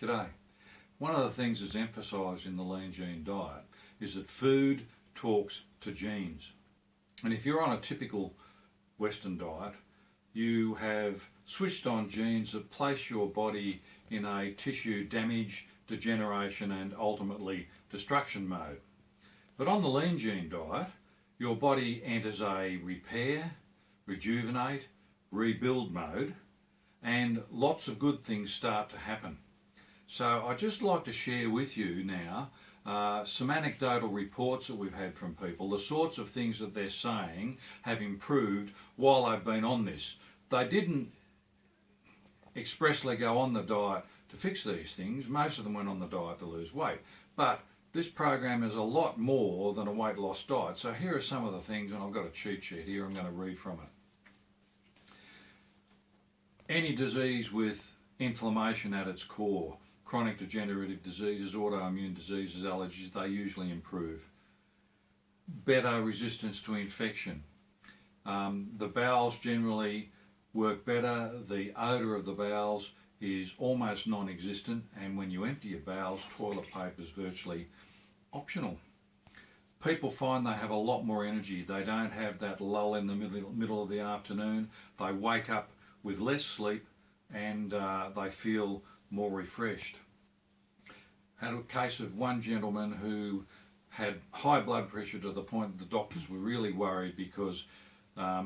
G'day. One of the things that's emphasised in the lean gene diet is that food talks to genes. And if you're on a typical Western diet, you have switched on genes that place your body in a tissue damage, degeneration and ultimately destruction mode. But on the lean gene diet, your body enters a repair, rejuvenate, rebuild mode, and lots of good things start to happen. So I'd just like to share with you now some anecdotal reports that we've had from people, the sorts of things that they're saying have improved while they've been on this. They didn't expressly go on the diet to fix these things. Most of them went on the diet to lose weight. But this program is a lot more than a weight loss diet. So here are some of the things, and I've got a cheat sheet here, I'm going to read from it. Any disease with inflammation at its core, chronic degenerative diseases, autoimmune diseases, allergies, they usually improve. Better resistance to infection. The bowels generally work better. The odour of the bowels is almost non-existent, and when you empty your bowels, toilet paper is virtually optional. People find they have a lot more energy. They don't have that lull in the middle of the afternoon. They wake up with less sleep and they feel more refreshed. Had a case of one gentleman who had high blood pressure to the point that the doctors were really worried because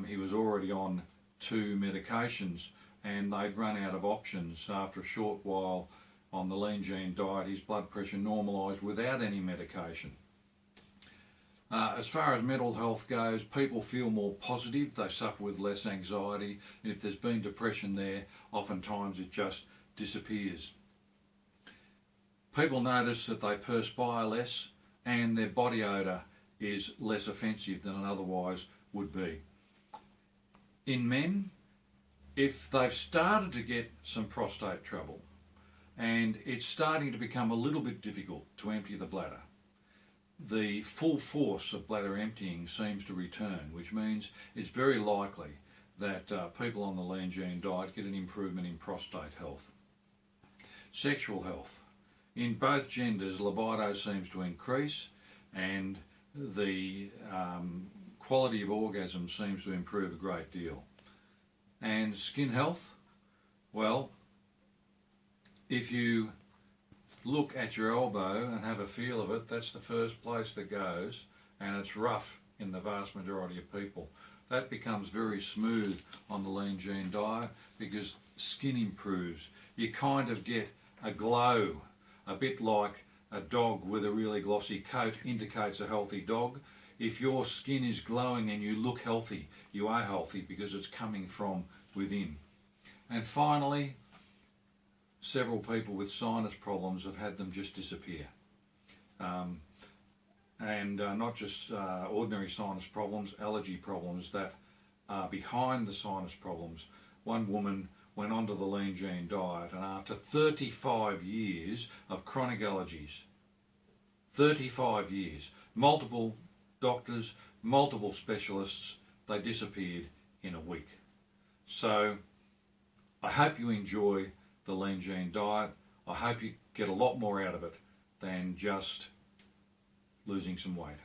he was already on 2 medications and they'd run out of options. After a short while on the lean gene diet, his blood pressure normalised without any medication. As far as mental health goes, people feel more positive, they suffer with less anxiety. If there's been depression there, oftentimes it just disappears. People notice that they perspire less and their body odour is less offensive than it otherwise would be. In men, if they've started to get some prostate trouble and it's starting to become a little bit difficult to empty the bladder, the full force of bladder emptying seems to return, which means it's very likely that people on the lean gene diet get an improvement in prostate health. Sexual health. In both genders, libido seems to increase and the quality of orgasm seems to improve a great deal. And skin health, well, if you look at your elbow and have a feel of it, that's the first place that goes, and it's rough in the vast majority of people. That becomes very smooth on the lean gene diet because skin improves. You kind of get a glow, a bit like a dog with a really glossy coat indicates a healthy dog. If your skin is glowing and you look healthy, you are healthy because it's coming from within. And finally, several people with sinus problems have had them just disappear. Not just ordinary sinus problems, allergy problems that are behind the sinus problems. One woman went onto the lean gene diet and after 35 years of chronic allergies, 35 years, multiple doctors, multiple specialists, they disappeared in a week. So I hope you enjoy the lean gene diet. I hope you get a lot more out of it than just losing some weight.